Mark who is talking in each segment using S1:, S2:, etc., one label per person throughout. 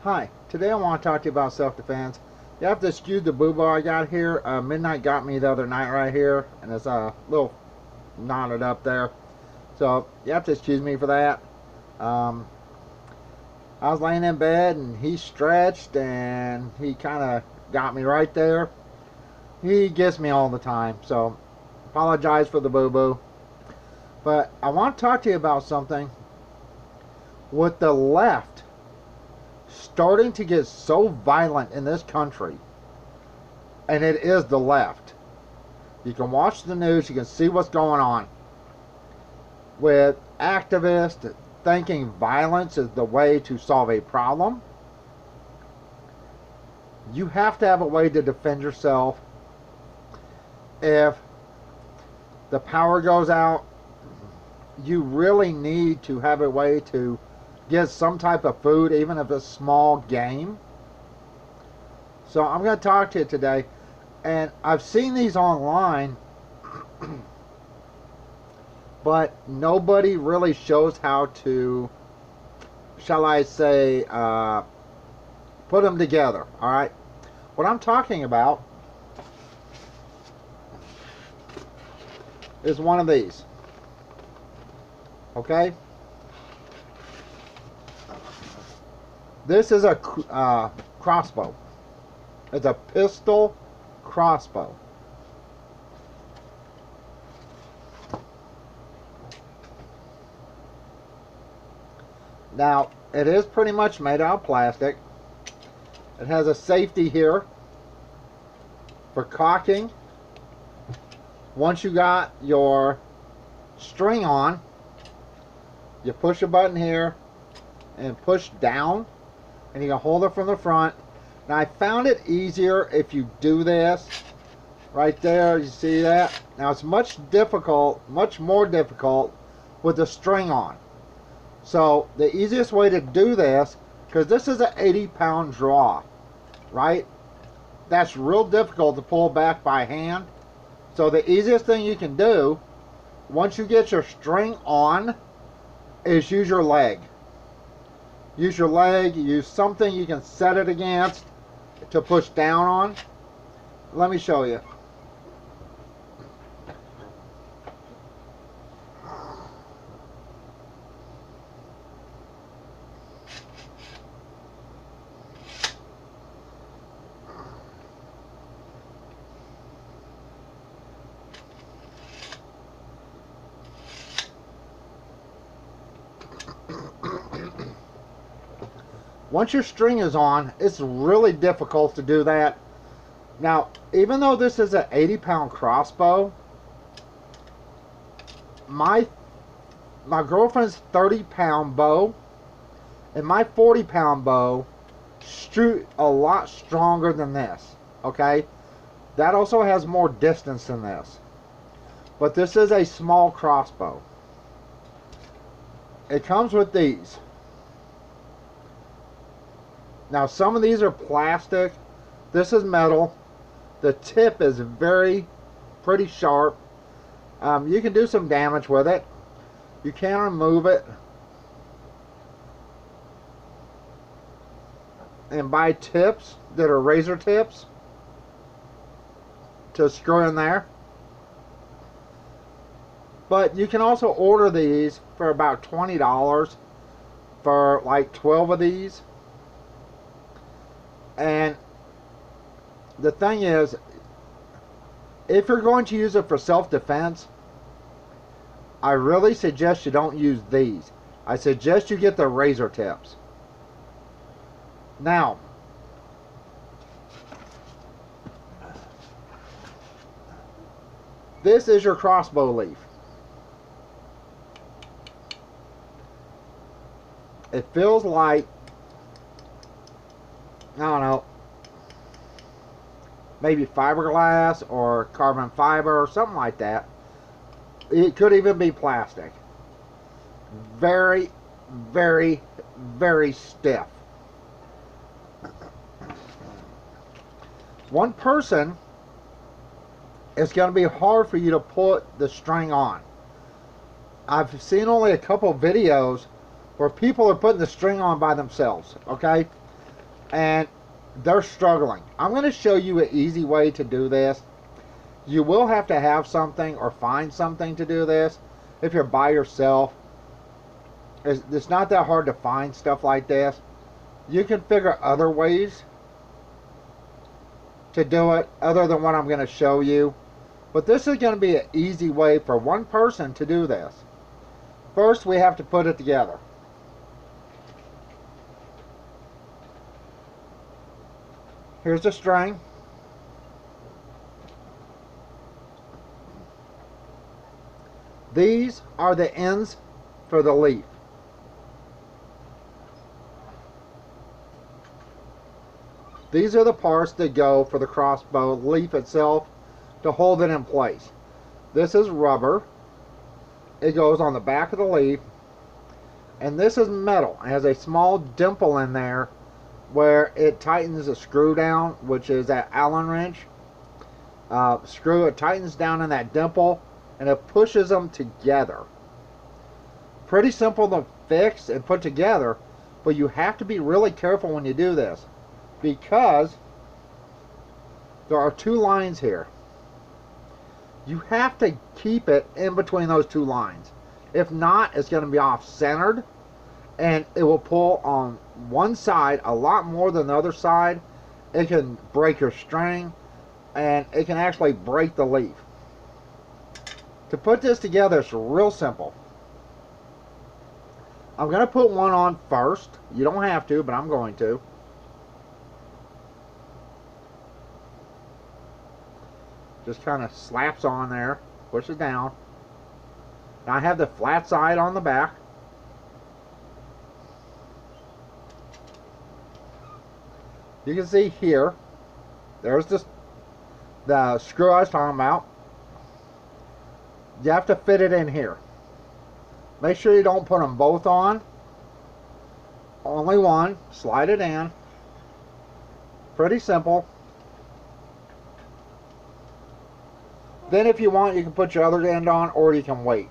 S1: Hi, today I want to talk to you about self-defense. You have to excuse the boo-boo I got here. Midnight got me the other night right here, and it's a little knotted up there. So you have to excuse me for that. Um, I was laying in bed, and he stretched, and he kind of got me right there. He gets me all the time, so apologize for the boo-boo. But I want to talk to you about something with the left starting to get so violent in this country, and it is the left. You can watch the news, you can see what's going on with activists thinking violence is the way to solve a problem. You have to have a way to defend yourself. If the power goes out, you really need to have a way to get some type of food, even if it's small game. So I'm going to talk to you today, and I've seen these online, but nobody really shows how to, shall I say, put them together. All right, what I'm talking about is one of these. Okay. This is a crossbow. It's a pistol crossbow. Now, it is pretty much made out of plastic. It has a safety here for cocking. Once you got your string on, you push a button here and push down, and you can hold it from the front. Now, I found it easier if you do this right there. You see that? Now, it's much more difficult with the string on. So the easiest way to do this, because this is an 80-pound draw, right? That's real difficult to pull back by hand. So the easiest thing you can do once you get your string on is use your leg. Use your leg, use something you can set it against to push down on. Let me show you. Once your string is on, it's really difficult to do that. Now, even though this is an 80-pound crossbow, my girlfriend's 30-pound bow and my 40-pound bow shoot a lot stronger than this. Okay, that also has more distance than this, but this is a small crossbow. It comes with these. Now, some of these are plastic. This is metal. The tip is pretty sharp. You can do some damage with it. You can remove it and buy tips that are razor tips to screw in there. But you can also order these for about $20 for like 12 of these. And the thing is, if you're going to use it for self-defense, I really suggest you don't use these. I suggest you get the razor tips. Now, this is your crossbow leaf. It feels like, I don't know, maybe fiberglass or carbon fiber or something like that. It could even be plastic. Very, very, very stiff. One person, it's going to be hard for you to put the string on. I've seen only a couple videos where people are putting the string on by themselves, okay? and they're struggling. I'm going to show you an easy way to do this. You will have to have something or find something to do this if you're by yourself. It's not that hard to find stuff like this. You can figure other ways to do it other than what I'm going to show you. But this is going to be an easy way for one person to do this. First, we have to put it together. Here's the string. These are the ends for the leaf. These are the parts that go for the crossbow leaf itself to hold it in place. This is rubber. It goes on the back of the leaf. And this is metal. It has a small dimple in there where it tightens the screw down, which is that Allen wrench. Screw, it tightens down in that dimple and it pushes them together. Pretty simple to fix and put together, but you have to be really careful when you do this, because there are two lines here. You have to keep it in between those two lines. If not, it's going to be off-centered and it will pull on one side a lot more than the other side. It can break your string and it can actually break the leaf. To put this together, it's real simple. I'm going to put one on first. You don't have to, but I'm going to. Just kind of slaps on there, push it down. Now I have the flat side on the back. You can see here, there's the screw I was talking about. You have to fit it in here. Make sure you don't put them both on. Only one. Slide it in. Pretty simple. Then if you want, you can put your other end on, or you can wait.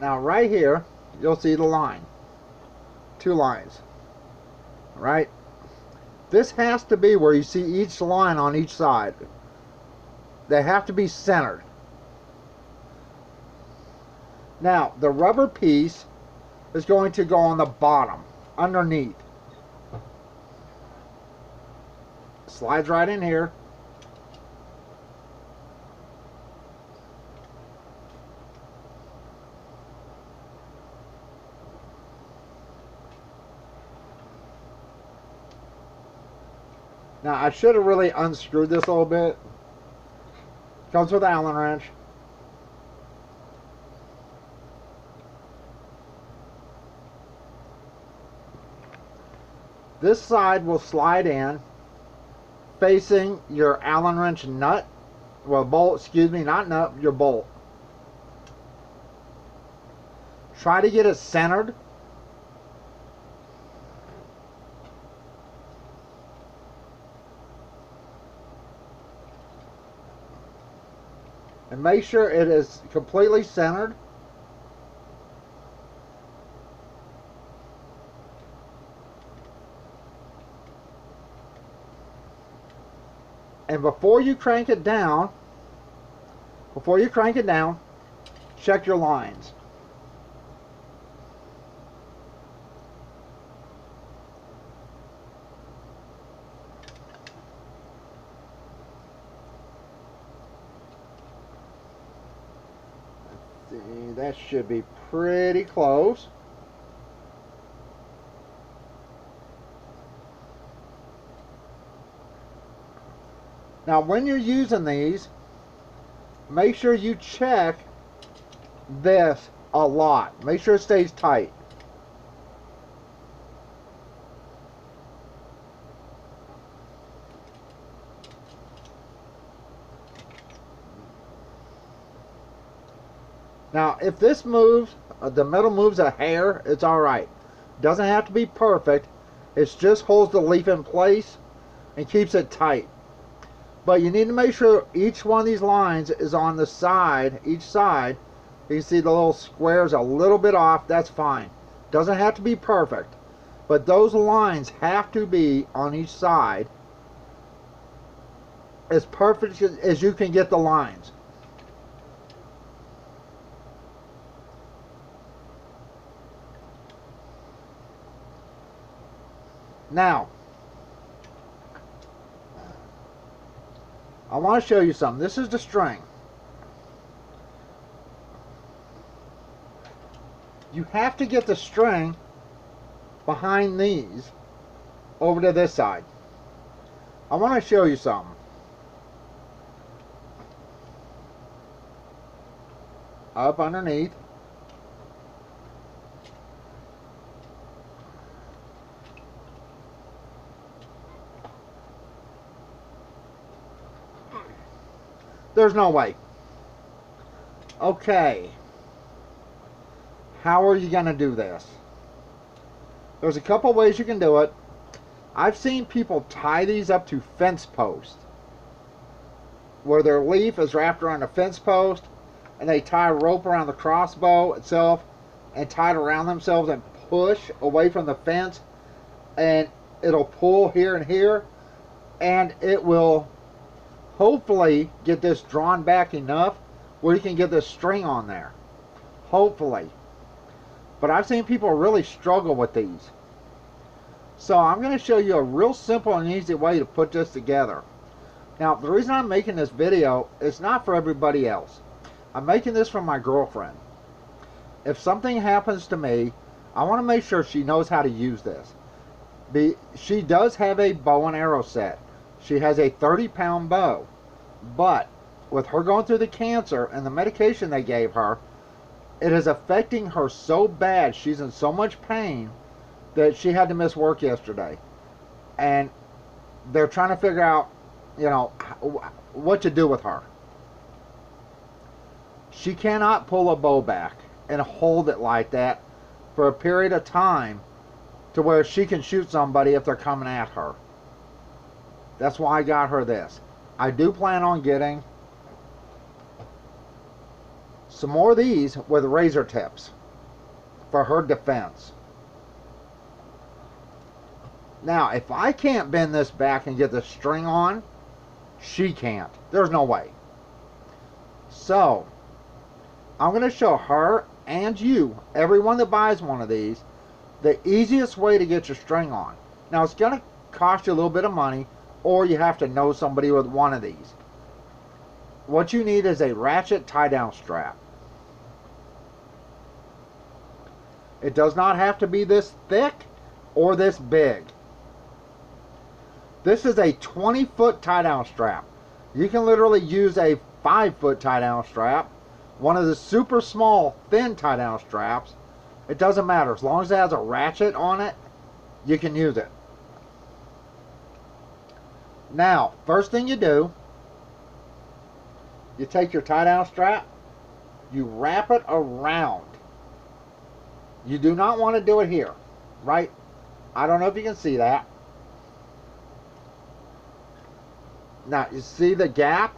S1: Now right here, you'll see the line. Two lines. Right? This has to be where you see each line on each side. They have to be centered. Now, the rubber piece is going to go on the bottom, underneath. Slides right in here. Now, I should have really unscrewed this a little bit. Comes with an Allen wrench. This side will slide in facing your Allen wrench nut. Well, bolt, excuse me, not nut, your bolt. Try to get it centered. And make sure it is completely centered. And before you crank it down, check your lines. Let's see, that should be pretty close. Now, when you're using these, make sure you check this a lot. Make sure it stays tight. Now, if this moves, the metal moves a hair, it's alright. Doesn't have to be perfect. It just holds the leaf in place and keeps it tight. But you need to make sure each one of these lines is on the side, each side. You can see the little squares a little bit off, that's fine. Doesn't have to be perfect, but those lines have to be on each side as perfect as you can get the lines. Now, I want to show you something. This is the string. You have to get the string behind these over to this side. I want to show you something. Up underneath. There's no way. Okay. How are you going to do this? There's a couple ways you can do it. I've seen people tie these up to fence posts, where their leaf is wrapped around a fence post, and they tie a rope around the crossbow itself and tie it around themselves and push away from the fence, and it'll pull here and here, and it will hopefully get this drawn back enough where you can get this string on there. Hopefully. But I've seen people really struggle with these. So I'm going to show you a real simple and easy way to put this together. Now, the reason I'm making this video is not for everybody else. I'm making this for my girlfriend. If something happens to me, I want to make sure she knows how to use this. She does have a bow and arrow set. She has a 30-pound bow. But with her going through the cancer and the medication they gave her, it is affecting her so bad. She's in so much pain that she had to miss work yesterday. And they're trying to figure out, you know, what to do with her. She cannot pull a bow back and hold it like that for a period of time to where she can shoot somebody if they're coming at her. That's why I got her this. I do plan on getting some more of these with razor tips for her defense. Now, if I can't bend this back and get the string on, she can't. There's no way. So, I'm going to show her and you, everyone that buys one of these, the easiest way to get your string on. Now, it's going to cost you a little bit of money, or you have to know somebody with one of these. What you need is a ratchet tie-down strap. It does not have to be this thick or this big. This is a 20-foot tie-down strap. You can literally use a 5-foot tie-down strap, one of the super small, thin tie-down straps. It doesn't matter. As long as it has a ratchet on it, you can use it. Now, first thing you do, you take your tie-down strap, you wrap it around. You do not want to do it here, right? I don't know if you can see that. Now, you see the gap?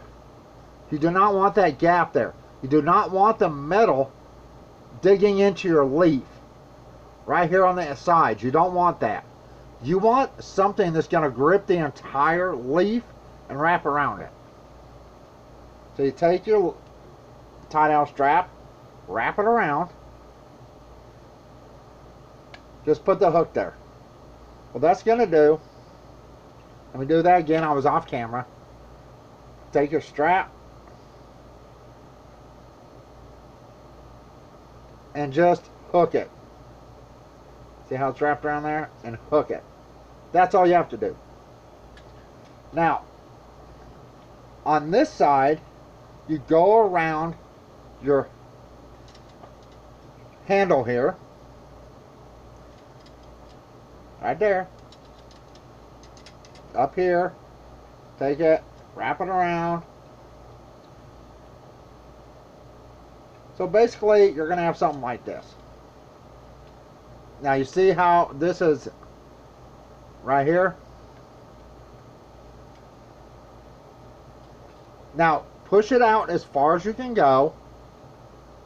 S1: You do not want that gap there. You do not want the metal digging into your leaf right here on the sides. You don't want that. You want something that's going to grip the entire leaf and wrap around it. So you take your tie-down strap, wrap it around. Just put the hook there. Well, that's going to do. Let me do that again. I was off camera. Take your strap and just hook it. See how it's wrapped around there? And hook it. That's all you have to do. Now, on this side, you go around your handle here. Right there. Up here. Take it, wrap it around. So basically, you're going to have something like this. Now you see how this is right here? Now push it out as far as you can go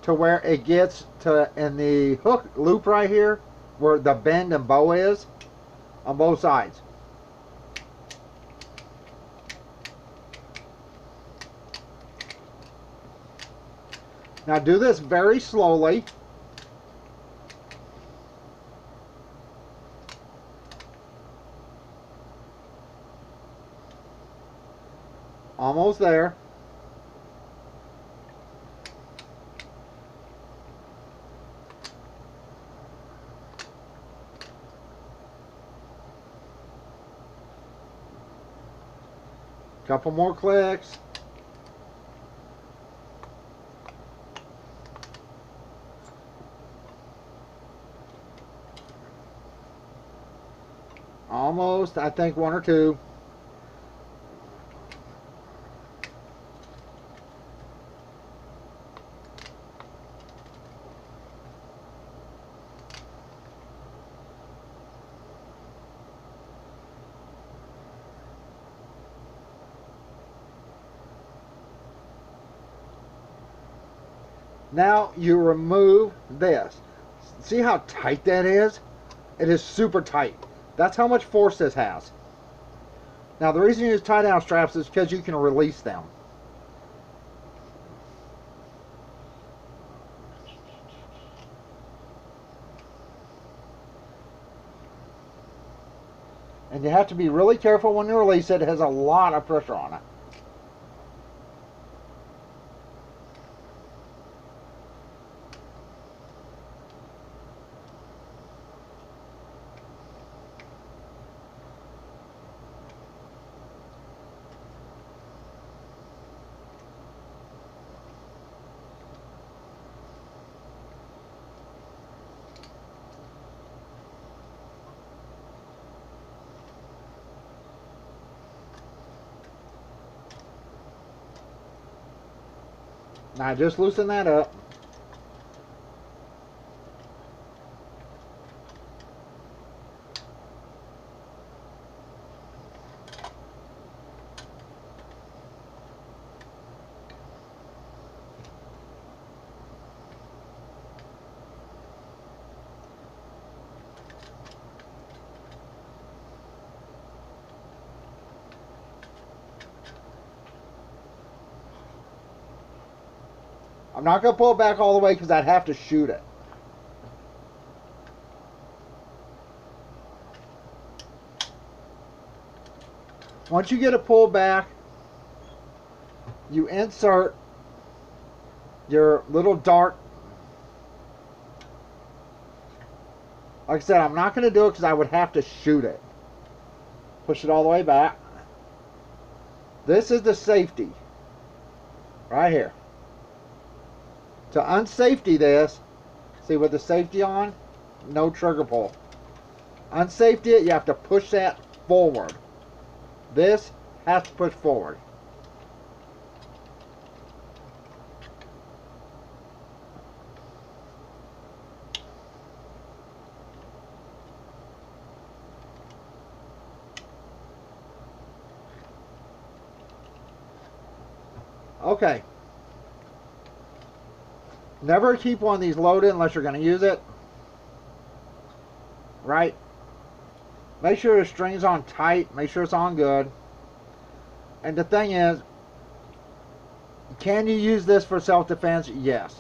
S1: to where it gets to in the hook loop right here. where the bend and bow is on both sides. Now do this very slowly. Almost there. Couple more clicks. Almost, I think one or two. Now you remove this. See how tight that is? It is super tight. That's how much force this has. Now the reason you use tie down straps is because you can release them. And you have to be really careful when you release it. It has a lot of pressure on it. Now just loosen that up. I'm not going to pull it back all the way because I'd have to shoot it. Once you get it pulled back, you insert your little dart. Like I said, I'm not going to do it because I would have to shoot it. Push it all the way back. This is the safety. Right here. To unsafety this, see with the safety on, no trigger pull. Unsafety it, you have to push that forward. This has to push forward. Okay. Never keep one of these loaded unless you're going to use it. Right? Make sure the string's on tight. Make sure it's on good. And the thing is, can you use this for self-defense? Yes.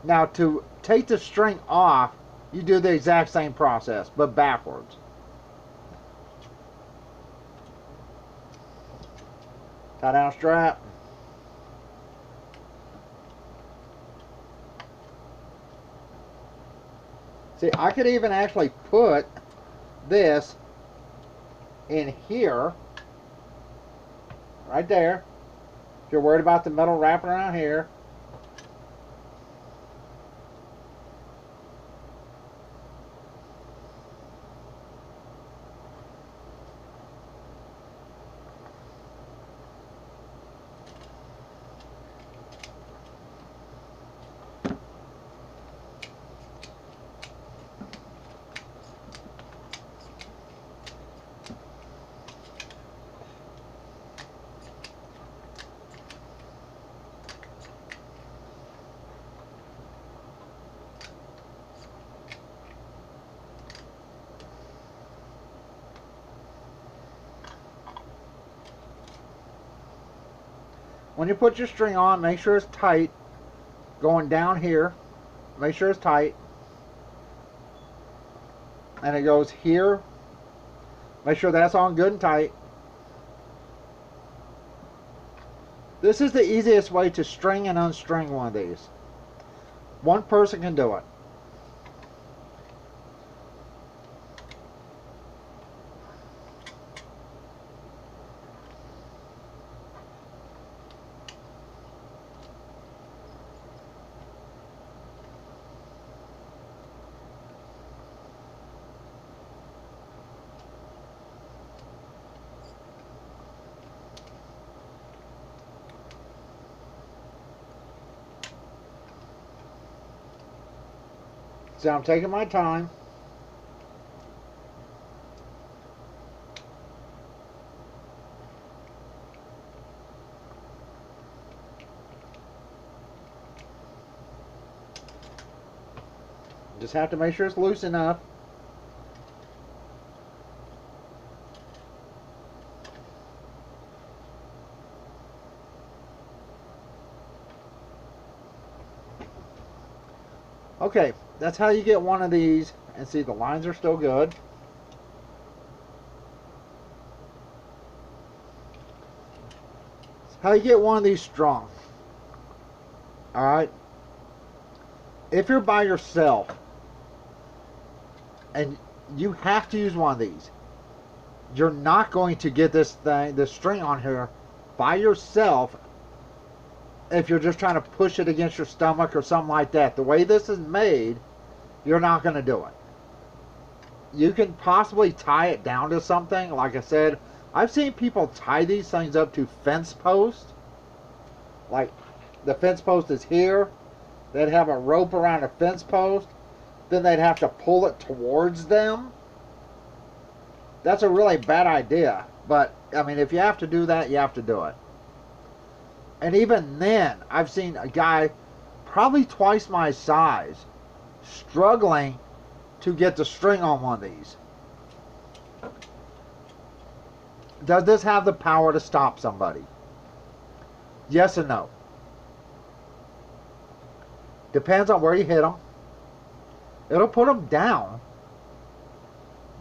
S1: Now to take the string off, you do the exact same process, but backwards. Tie down strap. See, I could even actually put this in here, right there. If you're worried about the metal wrapping around here. When you put your string on, make sure it's tight. Going down here, make sure it's tight. And it goes here. Make sure that's on good and tight. This is the easiest way to string and unstring one of these. One person can do it. So I'm taking my time. Just have to make sure it's loose enough. Okay, that's how you get one of these. And see, the lines are still good. How you get one of these strung. Alright? If you're by yourself and you have to use one of these, you're not going to get this string on here by yourself if you're just trying to push it against your stomach or something like that. The way this is made, you're not going to do it. You can possibly tie it down to something. Like I said, I've seen people tie these things up to fence posts. Like the fence post is here. They'd have a rope around a fence post. Then they'd have to pull it towards them. That's a really bad idea. But, I mean, if you have to do that, you have to do it. And even then, I've seen a guy probably twice my size struggling to get the string on one of these. Does this have the power to stop somebody? Yes and no. Depends on where you hit them. It'll put them down,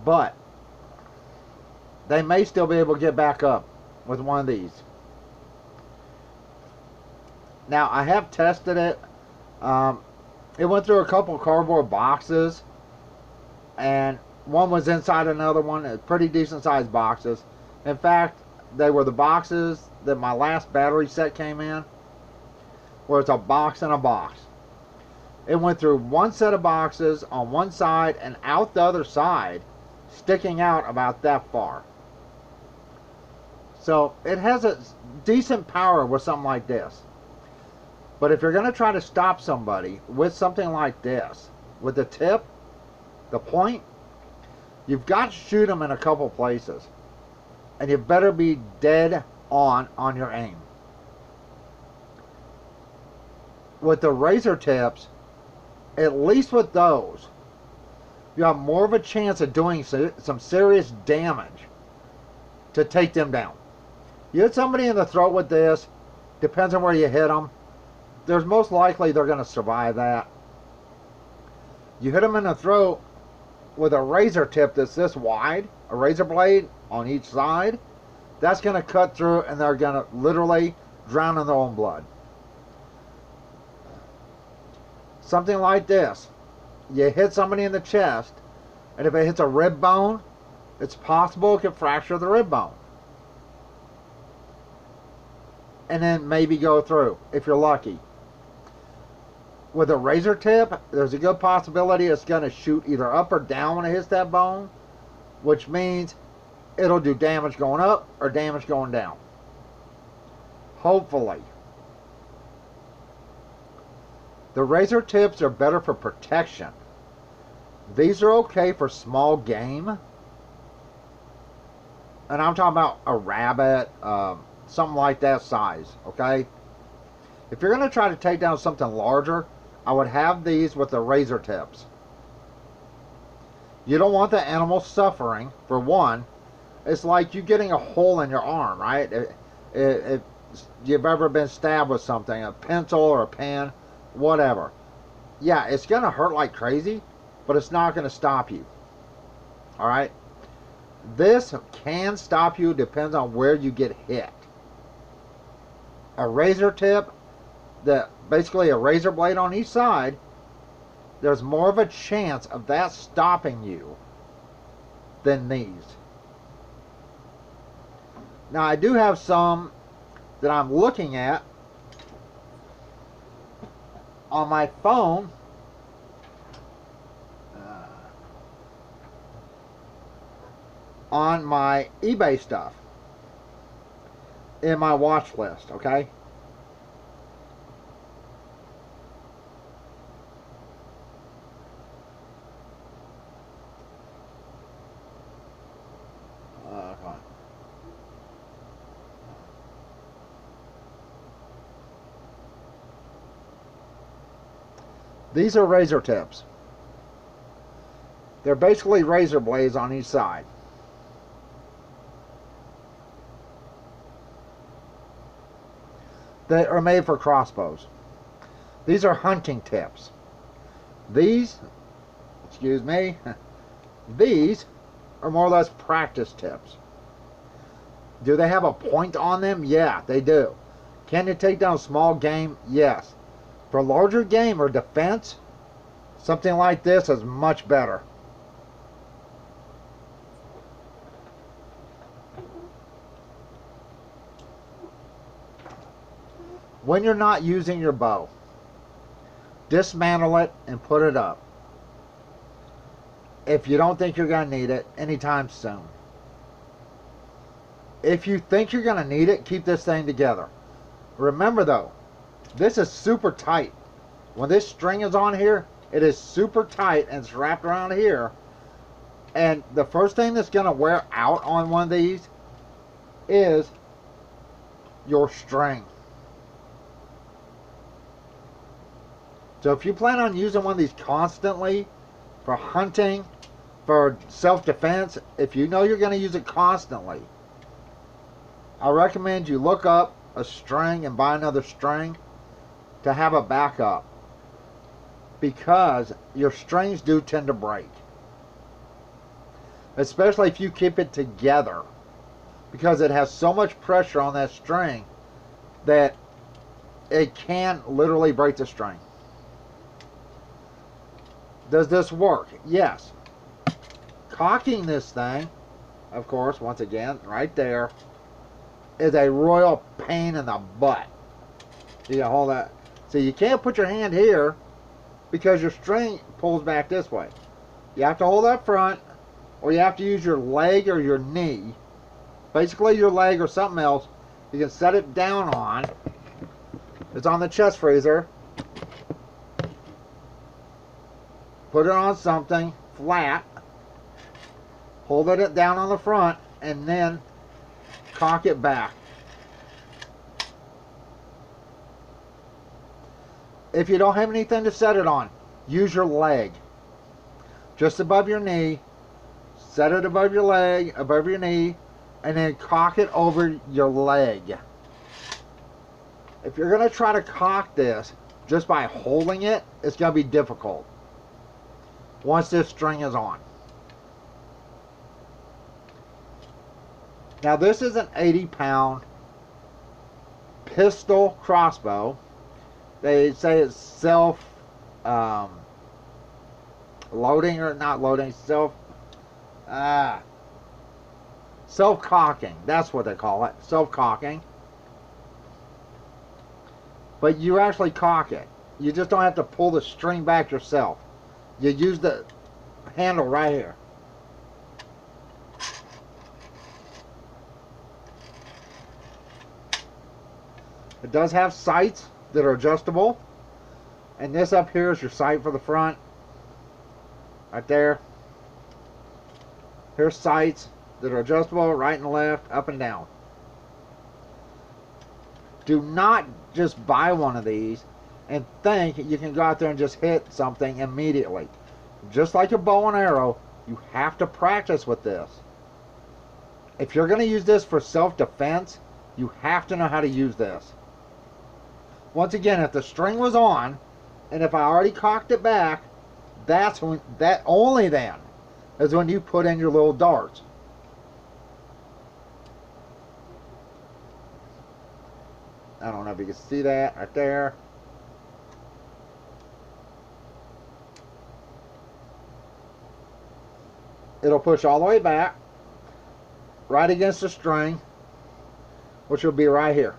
S1: but they may still be able to get back up with one of these. Now, I have tested it. It went through a couple cardboard boxes, and one was inside another one. Pretty decent sized boxes. In fact, they were the boxes that my last battery set came in, where it's a box and a box. It went through one set of boxes on one side and out the other side, sticking out about that far. So it has a decent power with something like this. But if you're going to try to stop somebody with something like this, with the tip, the point, you've got to shoot them in a couple places. And you better be dead on your aim. With the razor tips, at least with those, you have more of a chance of doing some serious damage to take them down. You hit somebody in the throat with this, depends on where you hit them, there's most likely they're going to survive that. You hit them in the throat with a razor tip that's this wide, a razor blade on each side, that's going to cut through and they're going to literally drown in their own blood. Something like this, you hit somebody in the chest, and if it hits a rib bone, it's possible it could fracture the rib bone. And then maybe go through, if you're lucky. With a razor tip, there's a good possibility it's going to shoot either up or down when it hits that bone, which means it'll do damage going up or damage going down. Hopefully. The razor tips are better for protection. These are okay for small game. And I'm talking about a rabbit, something like that size, okay? If you're going to try to take down something larger, I would have these with the razor tips. You don't want the animal suffering, for one. It's like you getting a hole in your arm, right? If you've ever been stabbed with something, a pencil or a pen, whatever. Yeah, it's going to hurt like crazy, but it's not going to stop you. Alright? This can stop you, depends on where you get hit. A razor tip, basically a razor blade on each side, there's more of a chance of that stopping you than these. Now I do have some that I'm looking at on my phone. On my eBay stuff in my watch list, okay? These are razor tips. They're basically razor blades on each side. That are made for crossbows. These are hunting tips. These, excuse me, these are more or less practice tips. Do they have a point on them? Yeah, they do. Can they take down small game? Yes. For larger game or defense, something like this is much better. When you're not using your bow, dismantle it and put it up. If you don't think you're going to need it anytime soon. If you think you're going to need it, keep this thing together. Remember though, this is super tight. When this string is on here, it is super tight and it's wrapped around here. And the first thing that's going to wear out on one of these is your string. So if you plan on using one of these constantly for hunting, for self-defense, if you know you're going to use it constantly, I recommend you look up a string and buy another string to have a backup, because your strings do tend to break, especially if you keep it together, because it has so much pressure on that string that it can literally break the string. Does this work? Yes. Cocking this thing, of course, once again, right there, is a royal pain in the butt. You gotta hold that. So you can't put your hand here because your string pulls back this way. You have to hold that front, or you have to use your leg or your knee. Basically your leg or something else. You can set it down on. It's on the chest freezer. Put it on something flat. Hold it down on the front and then cock it back. If you don't have anything to set it on, use your leg. Just above your knee. Set it above your leg, above your knee, and then cock it over your leg. If you're going to try to cock this just by holding it, it's going to be difficult once this string is on. Now this is an 80-pound pistol crossbow. They say it's self loading, or not loading, self-cocking. That's what they call it, self-cocking. But you actually cock it. You just don't have to pull the string back yourself. You use the handle right here. It does have sights that are adjustable, and this up here is your sight for the front, right there. Here's sights that are adjustable, right and left, up and down. Do not just buy one of these and think you can go out there and just hit something immediately. Just like a bow and arrow, you have to practice with this. If you're going to use this for self-defense, You have to know how to use this. Once again, if the string was on, and if I already cocked it back, that's when, that only then is when you put in your little darts. I don't know if you can see that right there. It'll push all the way back, right against the string, which will be right here.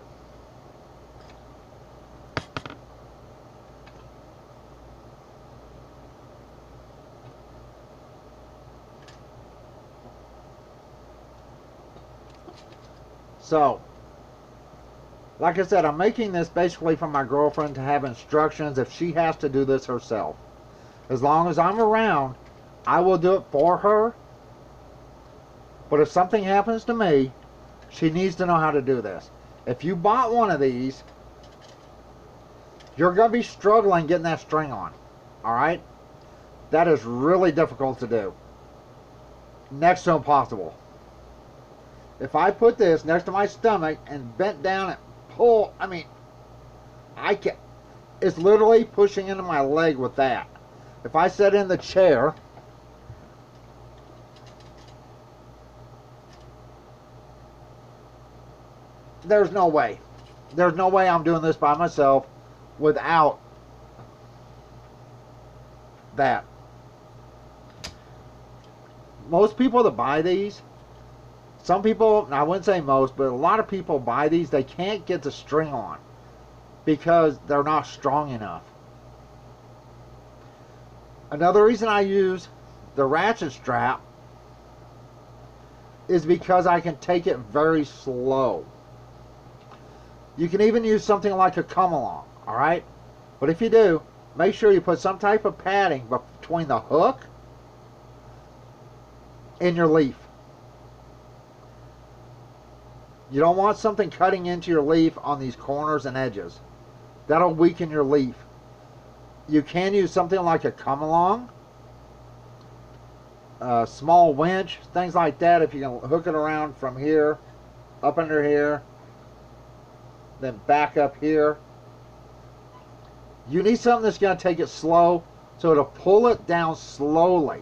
S1: So, like I said, I'm making this basically for my girlfriend to have instructions if she has to do this herself. As long as I'm around, I will do it for her. But if something happens to me, she needs to know how to do this. If you bought one of these, you're going to be struggling getting that string on. Alright? That is really difficult to do. Next to impossible. If I put this next to my stomach and bent down and pull, I mean, I can, it's literally pushing into my leg with that. If I sit in the chair, there's no way. There's no way I'm doing this by myself without that. Most people that buy these, some people, I wouldn't say most, but a lot of people buy these, they can't get the string on because they're not strong enough. Another reason I use the ratchet strap is because I can take it very slow. You can even use something like a come along, alright? But if you do, make sure you put some type of padding between the hook and your leaf. You don't want something cutting into your leaf on these corners and edges. That'll weaken your leaf. You can use something like a come along, a small winch, things like that. If you can hook it around from here, up under here, then back up here. You need something that's going to take it slow, so it'll pull it down slowly.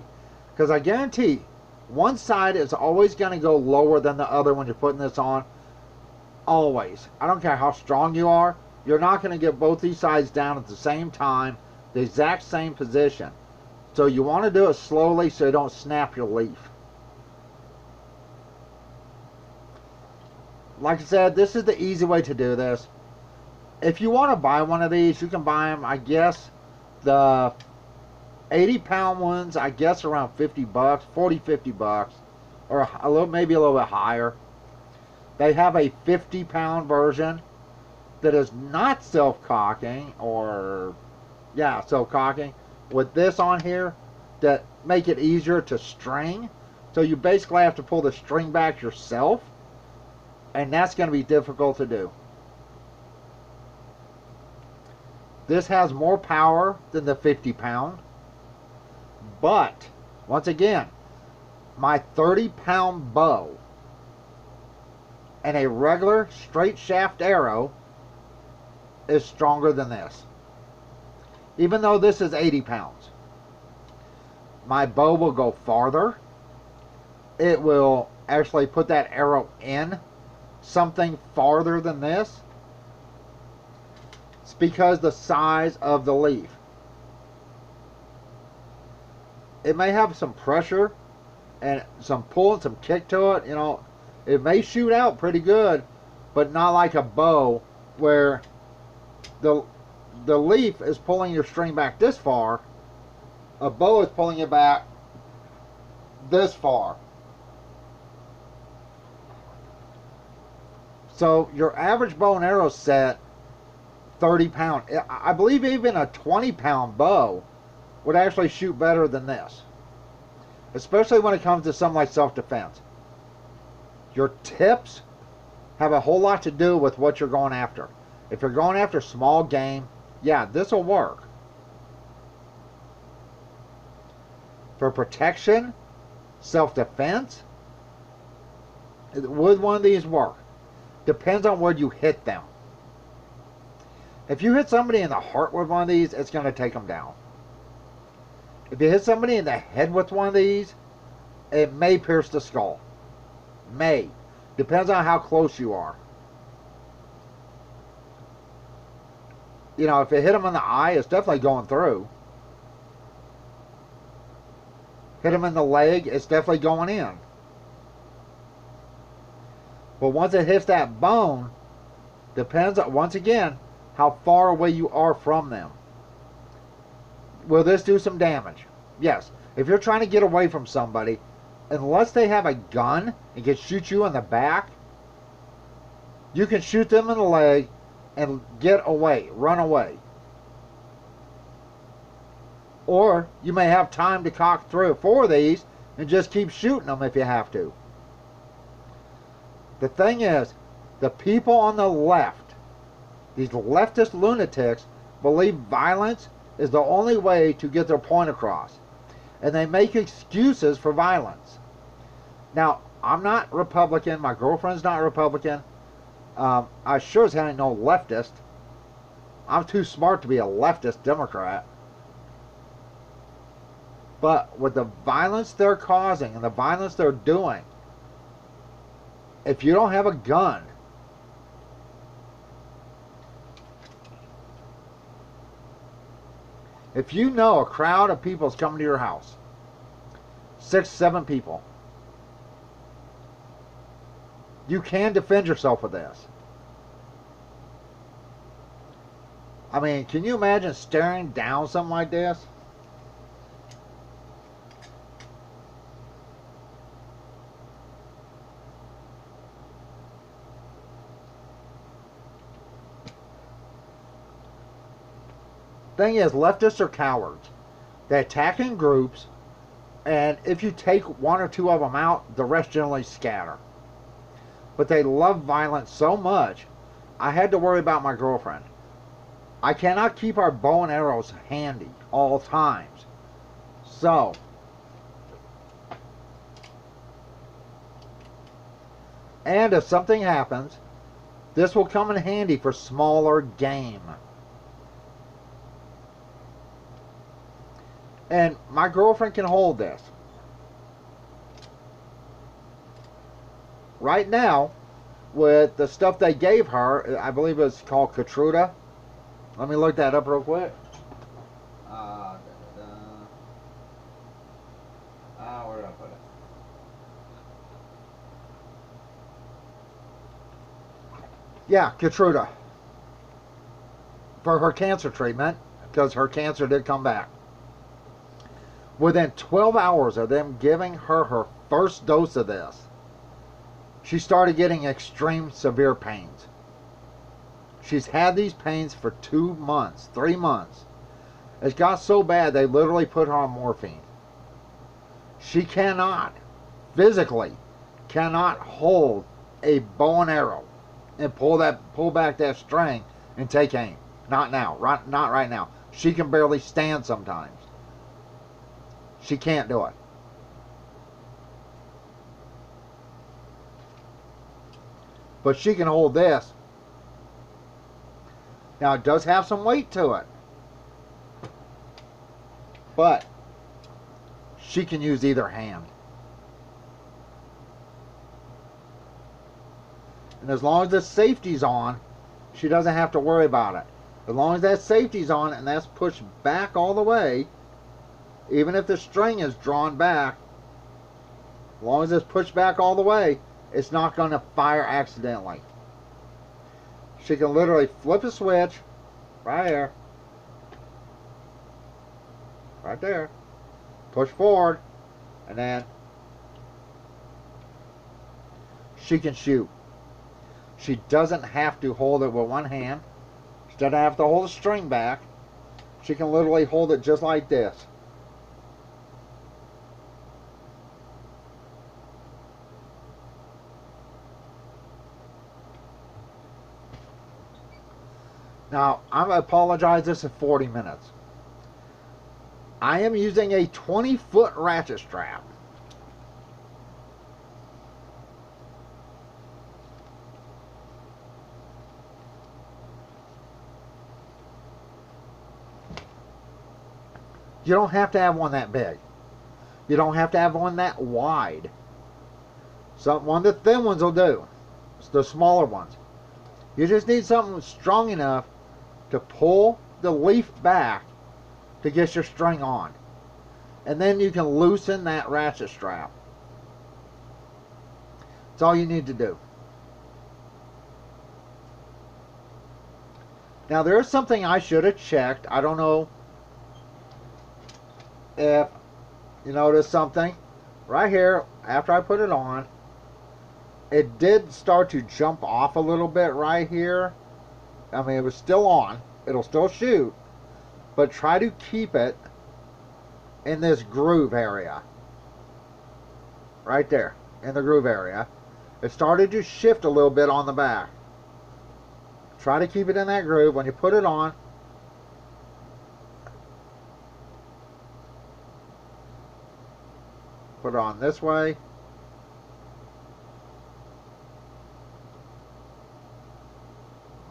S1: Because I guarantee, one side is always going to go lower than the other when you're putting this on. Always. I don't care how strong you are. You're not going to get both these sides down at the same time, the exact same position. So you want to do it slowly so you don't snap your leaf. Like I said, this is the easy way to do this. If you want to buy one of these, you can buy them, I guess, the 80-pound ones, I guess around 50 bucks, 40, 50 bucks, or a little, maybe a little bit higher. They have a 50-pound version that is not self-cocking, or, yeah, self-cocking, with this on here that make it easier to string. So you basically have to pull the string back yourself, and that's going to be difficult to do. This has more power than the 50-pound, but, once again, my 30-pound bow and a regular straight shaft arrow is stronger than this. Even though this is 80 pounds. My bow will go farther. It will actually put that arrow in something farther than this. It's because the size of the leaf. It may have some pressure and some pull and some kick to it, you know. It may shoot out pretty good, but not like a bow where the leaf is pulling your string back this far. A bow is pulling it back this far. So your average bow and arrow set, 30 pound. I believe even a 20-pound bow would actually shoot better than this. Especially when it comes to something like self-defense. Your tips have a whole lot to do with what you're going after. If you're going after small game, yeah, this will work. For protection, self-defense, would one of these work? Depends on where you hit them. If you hit somebody in the heart with one of these, it's going to take them down. If you hit somebody in the head with one of these, it may pierce the skull. May. Depends on how close you are. You know, if it hit them in the eye, it's definitely going through. Hit them in the leg, it's definitely going in. But once it hits that bone, depends on, once again, how far away you are from them. Will this do some damage? Yes. If you're trying to get away from somebody, unless they have a gun and can shoot you in the back, you can shoot them in the leg and get away, run away. Or you may have time to cock 3 or 4 of these and just keep shooting them if you have to. The thing is, the people on the left, these leftist lunatics, believe violence is the only way to get their point across. And they make excuses for violence. Now, I'm not Republican. My girlfriend's not Republican. I sure as hell ain't no leftist. I'm too smart to be a leftist Democrat. But with the violence they're causing and the violence they're doing, if you don't have a gun, if you know a crowd of people is coming to your house, 6, 7 people, you can defend yourself with this. I mean, can you imagine staring down something like this? Thing is, leftists are cowards. They attack in groups, and if you take 1 or 2 of them out, the rest generally scatter. But they love violence so much, I had to worry about my girlfriend. I cannot keep our bow and arrows handy all times. So, and if something happens, this will come in handy for smaller game. And my girlfriend can hold this. Right now, with the stuff they gave her, I believe it's called Keytruda. Let me look that up real quick. Where did I put it? Yeah, Keytruda. For her cancer treatment, because her cancer did come back. Within 12 hours of them giving her her first dose of this, she started getting extreme severe pains. She's had these pains for 2 months, 3 months. It got so bad they literally put her on morphine. She cannot, physically, cannot hold a bow and arrow and pull back that string and take aim. Not now, not right now. She can barely stand sometimes. She can't do it. But she can hold this. Now it does have some weight to it. But she can use either hand. And as long as the safety's on, she doesn't have to worry about it. As long as that safety's on and that's pushed back all the way, even if the string is drawn back, as long as it's pushed back all the way, it's not going to fire accidentally. She can literally flip a switch right here, right there, push forward, and then she can shoot. She doesn't have to hold it with one hand. She doesn't have to hold the string back. She can literally hold it just like this. Now, I apologize, this is 40 minutes. I am using a 20-foot ratchet strap. You don't have to have one that big. You don't have to have one that wide. One of the thin ones will do. It's the smaller ones. You just need something strong enough to pull the leaf back to get your string on. And then you can loosen that ratchet strap. That's all you need to do. Now there's something I should have checked. I don't know if you notice something. Right here, after I put it on, it did start to jump off a little bit right here. I mean, it was still on. It'll still shoot. But try to keep it in this groove area. Right there, in the groove area. It started to shift a little bit on the back. Try to keep it in that groove. When you put it on, put it on this way.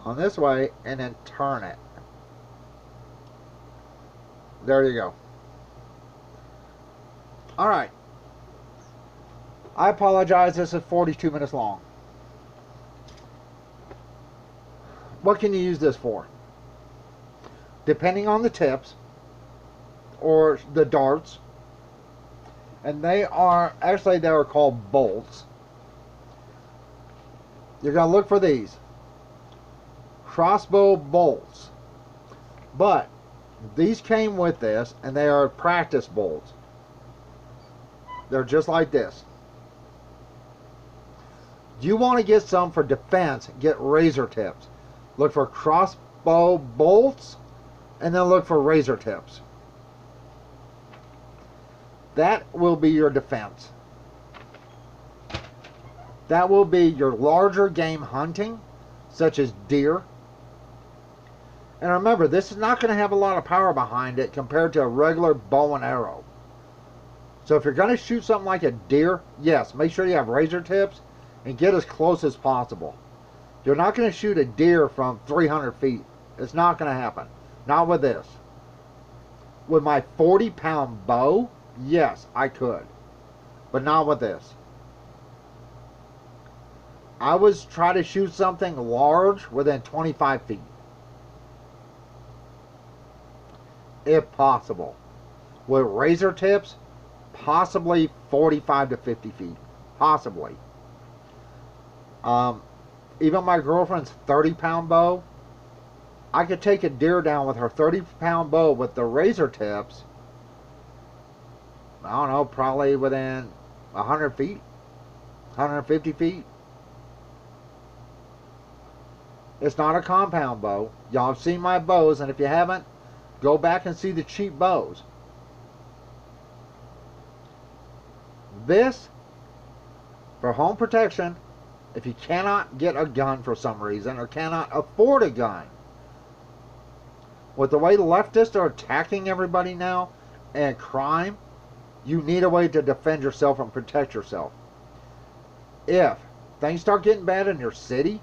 S1: On this way, and then turn it. There you go. Alright. I apologize, this is 42 minutes long. What can you use this for? Depending on the tips or the darts, and they are called bolts. You're going to look for these crossbow bolts, but these came with this, and they are practice bolts. They're just like this. You want to get some for defense, get razor tips. Look for crossbow bolts, and then look for razor tips. That will be your defense. That will be your larger game hunting, such as deer. And remember, this is not going to have a lot of power behind it compared to a regular bow and arrow. So if you're going to shoot something like a deer, yes, make sure you have razor tips and get as close as possible. You're not going to shoot a deer from 300 feet. It's not going to happen. Not with this. With my 40-pound bow, yes, I could. But not with this. I was trying to shoot something large within 25 feet. If possible. With razor tips, possibly 45 to 50 feet. Possibly. Even my girlfriend's 30-pound bow, I could take a deer down with her 30-pound bow with the razor tips, I don't know, probably within 100 feet, 150 feet. It's not a compound bow. Y'all have seen my bows, and if you haven't, go back and see the cheap bows. This, for home protection, if you cannot get a gun for some reason or cannot afford a gun. With the way leftists are attacking everybody now and crime, you need a way to defend yourself and protect yourself. If things start getting bad in your city,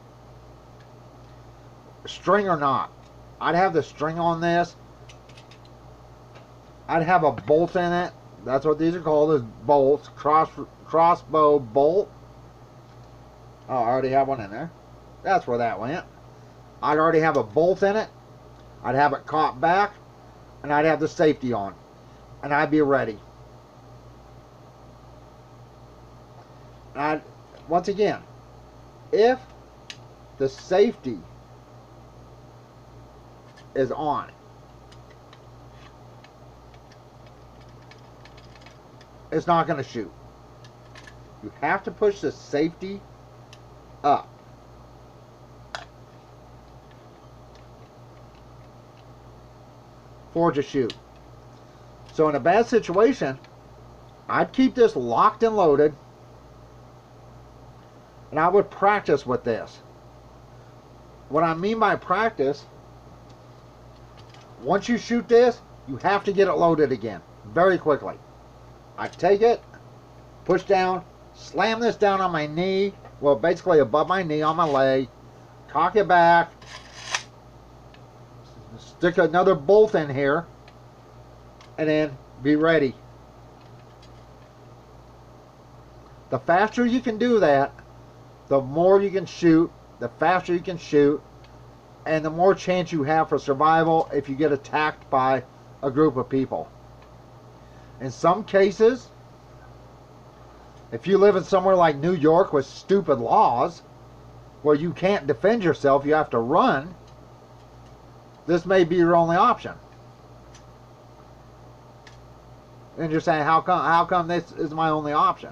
S1: string or not, I'd have the string on this. I'd have a bolt in it. That's what these are called, is bolts. Crossbow bolt. Oh, I already have one in there. That's where that went. I'd already have a bolt in it. I'd have it caught back. And I'd have the safety on. And I'd be ready. And once again, if the safety is on, it's not going to shoot. You have to push the safety up. For it to shoot. So in a bad situation, I'd keep this locked and loaded, and I would practice with this. What I mean by practice, once you shoot this, you have to get it loaded again very quickly. I take it, push down, slam this down on my knee, well, basically above my knee on my leg, cock it back, stick another bolt in here, and then be ready. The faster you can do that, the more you can shoot, the faster you can shoot, and the more chance you have for survival if you get attacked by a group of people. In some cases, if you live in somewhere like New York with stupid laws where you can't defend yourself, you have to run, this may be your only option. And you're saying, how come this is my only option?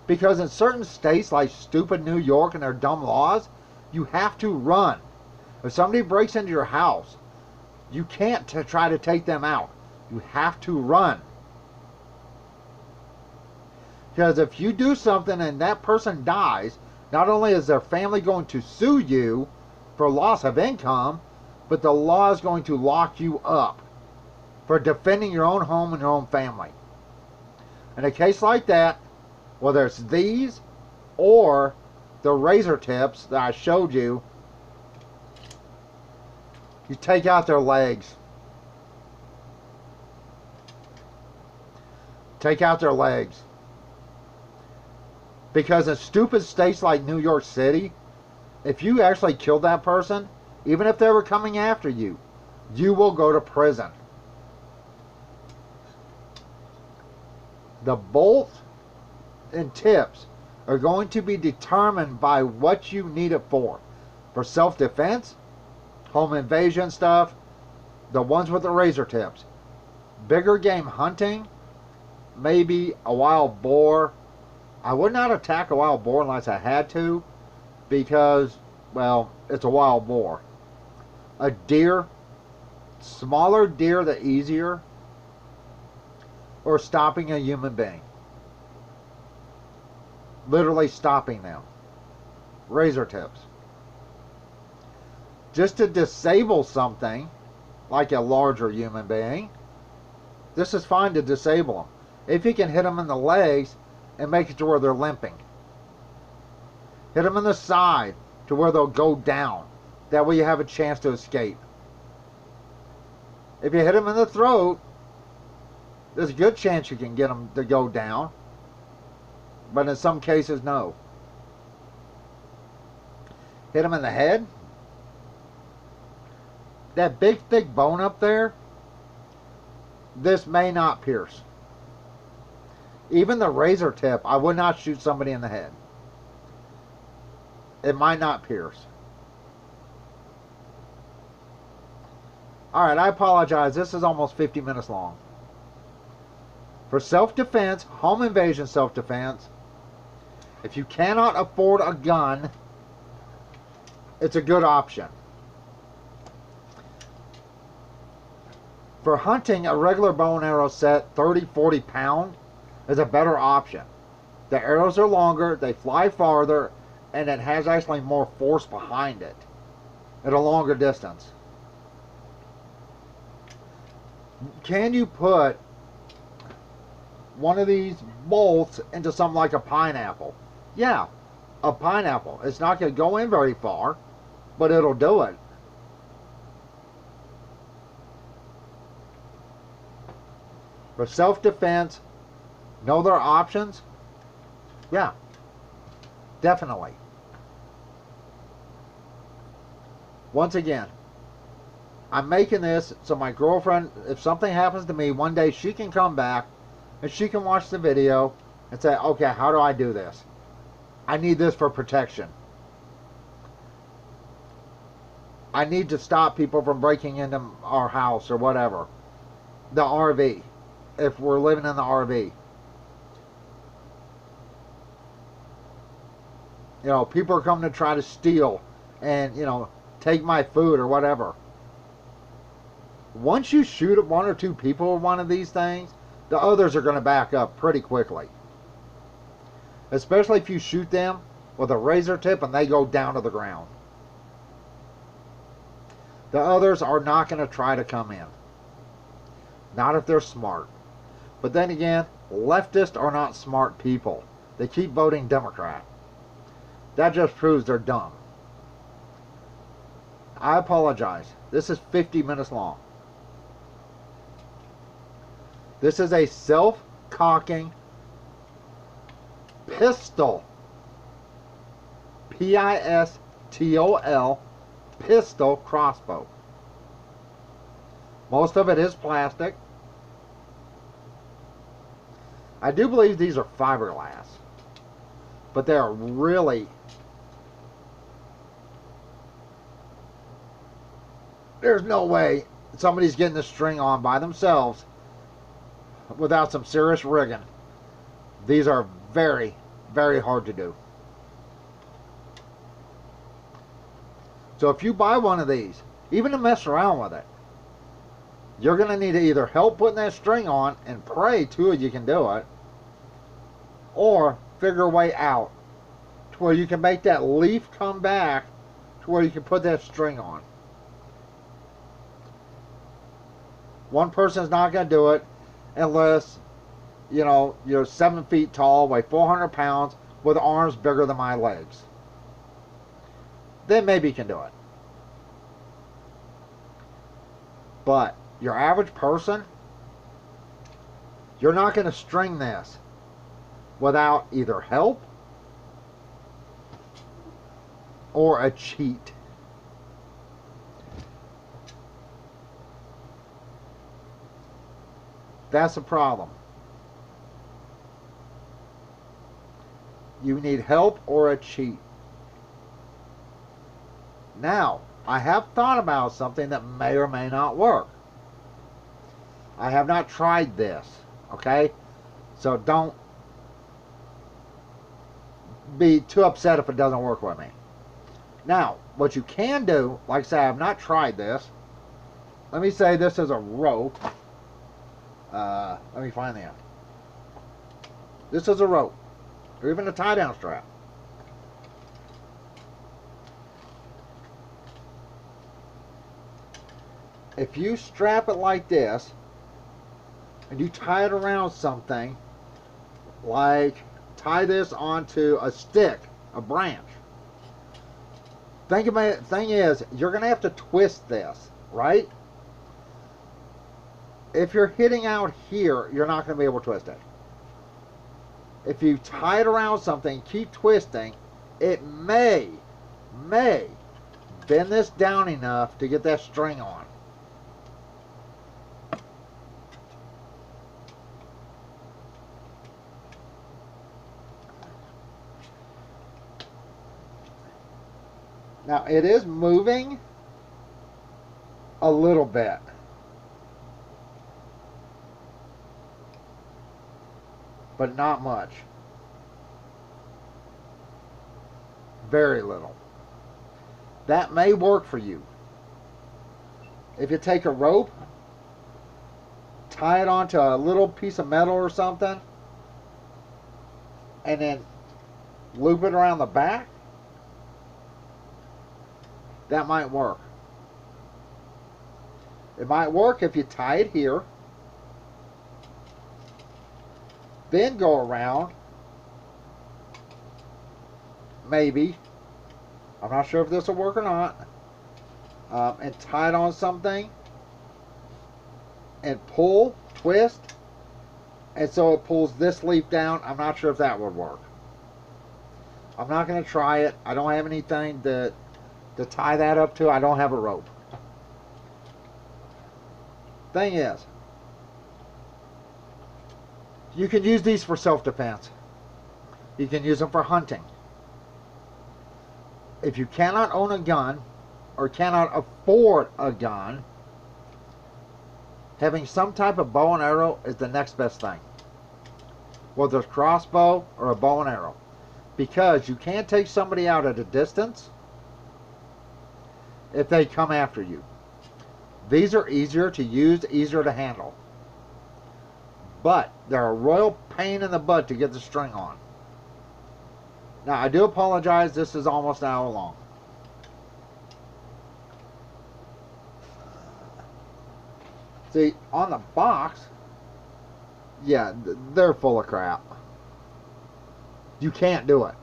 S1: Because in certain states like stupid New York and their dumb laws, you have to run. If somebody breaks into your house, you can't try to take them out. You have to run. Because if you do something and that person dies, not only is their family going to sue you for loss of income, but the law is going to lock you up for defending your own home and your own family. In a case like that, whether it's these or the razor tips that I showed you, you take out their legs. Take out their legs. Because in stupid states like New York City, if you actually killed that person, even if they were coming after you, you will go to prison. The bolt and tips are going to be determined by what you need it for. For self-defense, home invasion stuff, the ones with the razor tips. Bigger game hunting, maybe a wild boar. I would not attack a wild boar unless I had to, because, well, it's a wild boar. A deer, smaller deer the easier, or stopping a human being. Literally stopping them. Razor tips. Just to disable something, like a larger human being, this is fine to disable them. If you can hit them in the legs and make it to where they're limping. Hit them in the side to where they'll go down. That way you have a chance to escape. If you hit them in the throat, there's a good chance you can get them to go down. But in some cases, no. Hit them in the head. That big thick bone up there, this may not pierce. Even the razor tip, I would not shoot somebody in the head. It might not pierce. Alright, I apologize. This is almost 50 minutes long. For self-defense, home invasion self-defense, if you cannot afford a gun, it's a good option. For hunting, a regular bow and arrow set, 30-40 pound, is a better option. The arrows are longer, they fly farther, and it has actually more force behind it at a longer distance. Can you put one of these bolts into something like a pineapple? Yeah, a pineapple. It's not going to go in very far, but it'll do it. For self-defense, know their options? Yeah, definitely. Once again, I'm making this so my girlfriend, if something happens to me, one day she can come back and she can watch the video and say, okay, how do I do this? I need this for protection. I need to stop people from breaking into our house or whatever. The RV. If we're living in the RV. You know, people are coming to try to steal and, you know, take my food or whatever. Once you shoot at one or two people with one of these things, the others are going to back up pretty quickly. Especially if you shoot them with a razor tip and they go down to the ground. The others are not going to try to come in. Not if they're smart. But then again, leftists are not smart people. They keep voting Democrat. That just proves they're dumb. I apologize. This is 50 minutes long. This is a self-cocking pistol. Pistol pistol crossbow. Most of it is plastic. I do believe these are fiberglass, but they are really, there's no way somebody's getting the string on by themselves without some serious rigging. These are very, very hard to do. So if you buy one of these, even to mess around with it, you're going to need to either help putting that string on and pray two of you can do it, or figure a way out to where you can make that leaf come back to where you can put that string on. One person's not going to do it unless, you know, you're 7 feet tall, weigh 400 pounds, with arms bigger than my legs. Then maybe you can do it. But your average person, you're not going to string this without either help or a cheat. That's the problem. You need help or a cheat. Now, I have thought about something that may or may not work. I have not tried this, okay? So don't be too upset if it doesn't work with me. Now, what you can do, like I say, I have not tried this. Let me say this is a rope. Let me find the end. This is a rope, or even a tie-down strap. If you strap it like this, and you tie it around something, like tie this onto a stick, a branch. Thing is, you're going to have to twist this, right? If you're hitting out here, you're not going to be able to twist it. If you tie it around something, keep twisting, it may bend this down enough to get that string on. Now, it is moving a little bit. But not much. Very little. That may work for you. If you take a rope, tie it onto a little piece of metal or something, and then loop it around the back, that might work. It might work if you tie it here, then go around, maybe, I'm not sure if this will work or not, and tie it on something, and pull, twist, and so it pulls this leaf down. I'm not sure if that would work. I'm not going to try it. I don't have anything to tie that up to. I don't have a rope. Thing is, you can use these for self-defense. You can use them for hunting. If you cannot own a gun or cannot afford a gun, having some type of bow and arrow is the next best thing. Whether it's crossbow or a bow and arrow. Because you can't take somebody out at a distance if they come after you. These are easier to use, easier to handle. But they're a royal pain in the butt to get the string on. Now, I do apologize. This is almost an hour long. See, on the box, yeah, they're full of crap. You can't do it.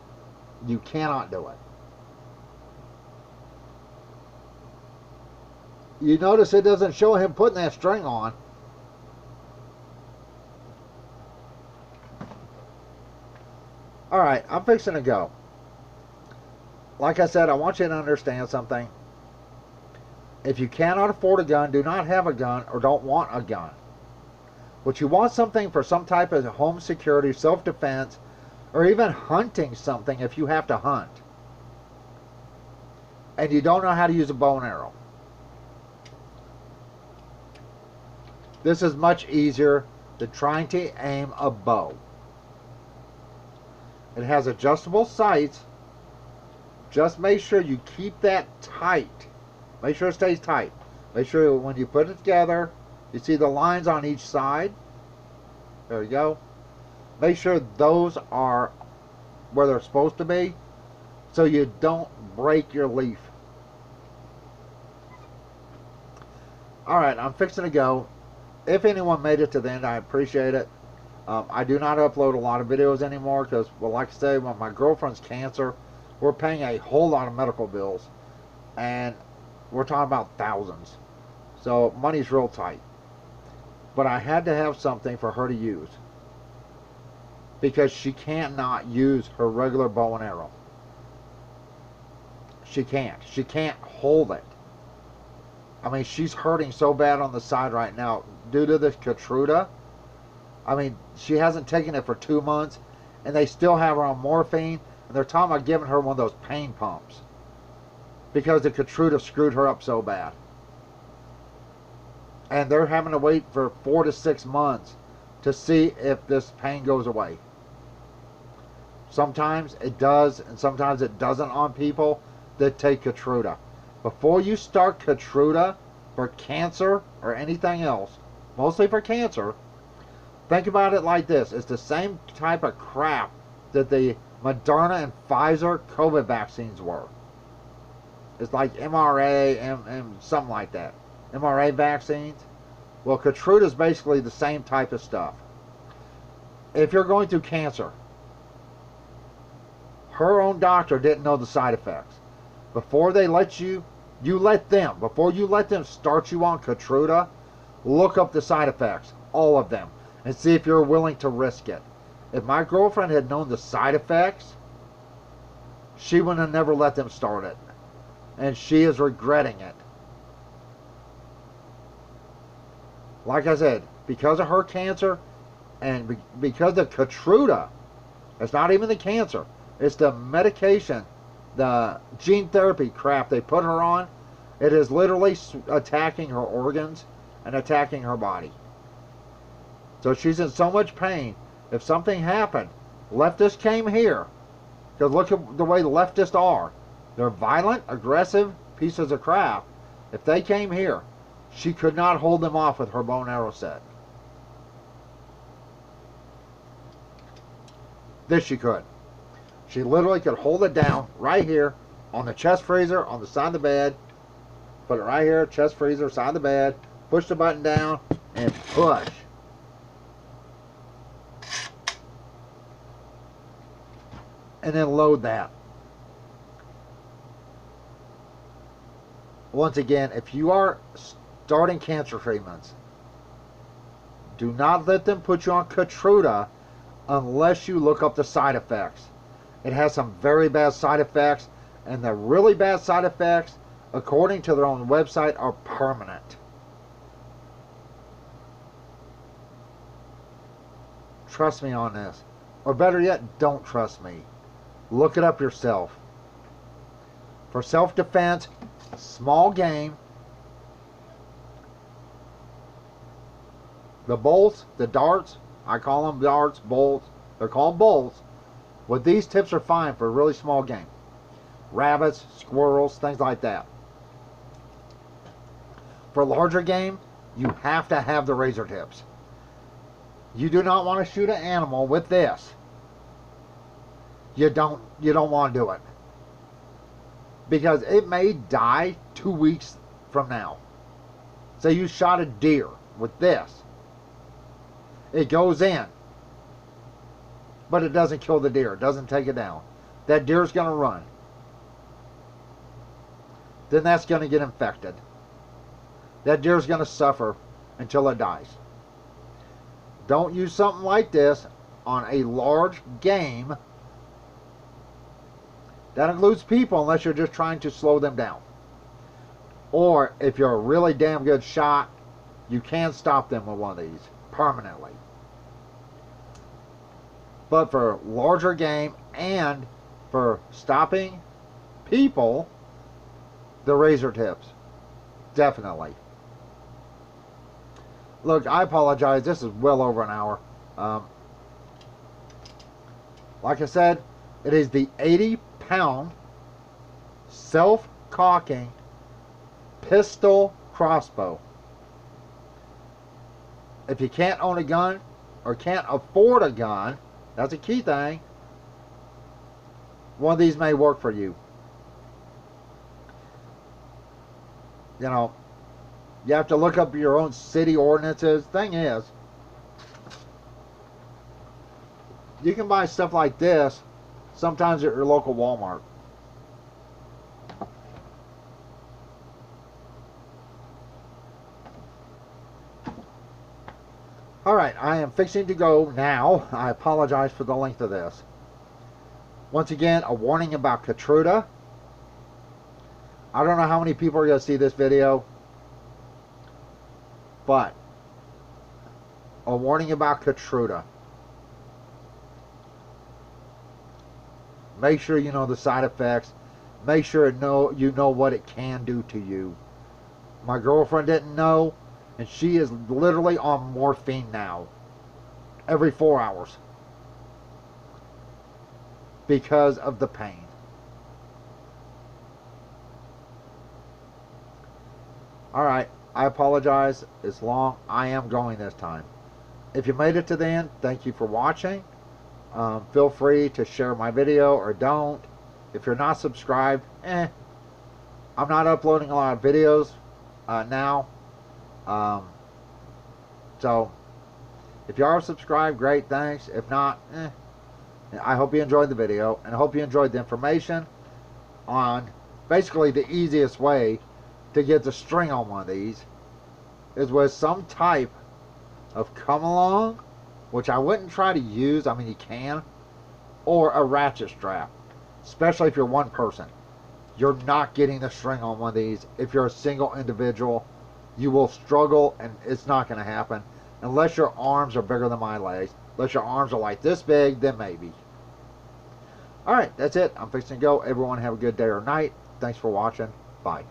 S1: You cannot do it. You notice it doesn't show him putting that string on. Alright, I'm fixing to go. Like I said, I want you to understand something. If you cannot afford a gun, do not have a gun, or don't want a gun. But you want something for some type of home security, self-defense, or even hunting something if you have to hunt. And you don't know how to use a bow and arrow. This is much easier than trying to aim a bow. It has adjustable sights. Just make sure you keep that tight. Make sure it stays tight. Make sure when you put it together, you see the lines on each side. There you go. Make sure those are where they're supposed to be, so you don't break your leaf. Alright, I'm fixing to go. If anyone made it to the end, I appreciate it. I do not upload a lot of videos anymore because, well, like I say, when my girlfriend's cancer, we're paying a whole lot of medical bills. And we're talking about thousands. So money's real tight. But I had to have something for her to use, because she can't not use her regular bow and arrow. She can't. She can't hold it. I mean, she's hurting so bad on the side right now due to this Keytruda. I mean, she hasn't taken it for 2 months, and they still have her on morphine, and they're talking about giving her one of those pain pumps because the Keytruda screwed her up so bad. And they're having to wait for 4 to 6 months to see if this pain goes away. Sometimes it does, and sometimes it doesn't on people that take Keytruda. Before you start Keytruda for cancer or anything else, mostly for cancer, think about it like this. It's the same type of crap that the Moderna and Pfizer COVID vaccines were. It's like MRA and something like that. MRA vaccines. Well, Keytruda is basically the same type of stuff. If you're going through cancer, her own doctor didn't know the side effects. Before they let you let them, before you let them start you on Keytruda, look up the side effects, all of them, and see if you're willing to risk it. If my girlfriend had known the side effects, she would have never let them start it. And she is regretting it. Like I said, because of her cancer and because of Keytruda, it's not even the cancer, it's the medication, the gene therapy crap they put her on. It is literally attacking her organs and attacking her body. So she's in so much pain. If something happened, leftists came here, because look at the way the leftists are. They're violent, aggressive pieces of crap. If they came here, she could not hold them off with her bow and arrow set. This she could. She literally could hold it down right here on the chest freezer on the side of the bed. Put it right here, chest freezer, side of the bed. Push the button down and push. And then load that. Once again, if you are starting cancer treatments, do not let them put you on Keytruda unless you look up the side effects. It has some very bad side effects, and the really bad side effects, according to their own website, are permanent. Trust me on this. Or better yet, don't trust me. Look it up yourself. For self-defense, small game, the bolts, the darts, I call them darts, bolts, they're called bolts. But these tips are fine for really small game. Rabbits, squirrels, things like that. For larger game, you have to have the razor tips. You do not want to shoot an animal with this. You don't want to do it. Because it may die 2 weeks from now. Say you shot a deer with this. It goes in. But it doesn't kill the deer. It doesn't take it down. That deer's going to run. Then that's going to get infected. That deer's going to suffer until it dies. Don't use something like this on a large game That includes people, unless you're just trying to slow them down. Or if you're a really damn good shot, you can stop them with one of these permanently. But for larger game and for stopping people, the razor tips. Definitely. Look, I apologize. This is well over an hour. Like I said, it is the 80-pound self-cocking pistol crossbow. If you can't own a gun or can't afford a gun, that's a key thing, one of these may work for you. You know, you have to look up your own city ordinances. Thing is, you can buy stuff like this sometimes at your local Walmart. Alright, I am fixing to go now. I apologize for the length of this. Once again, a warning about Keytruda. I don't know how many people are going to see this video, but a warning about Keytruda. Make sure you know the side effects. Make sure you know what it can do to you. My girlfriend didn't know, and she is literally on morphine now every 4 hours because of the pain. Alright, I apologize. It's long. I am going this time. If you made it to the end, thank you for watching. Feel free to share my video or don't. If you're not subscribed, I'm not uploading a lot of videos now. So if you are subscribed, great, thanks. If not, I hope you enjoyed the video, and I hope you enjoyed the information on basically the easiest way to get the string on one of these is with some type of come along, which I wouldn't try to use. I mean, you can, or a ratchet strap, especially if you're one person. You're not getting the string on one of these. If you're a single individual, you will struggle, and it's not going to happen unless your arms are bigger than my legs. Unless your arms are like this big, then maybe. Alright, that's it. I'm fixing to go. Everyone have a good day or night. Thanks for watching. Bye.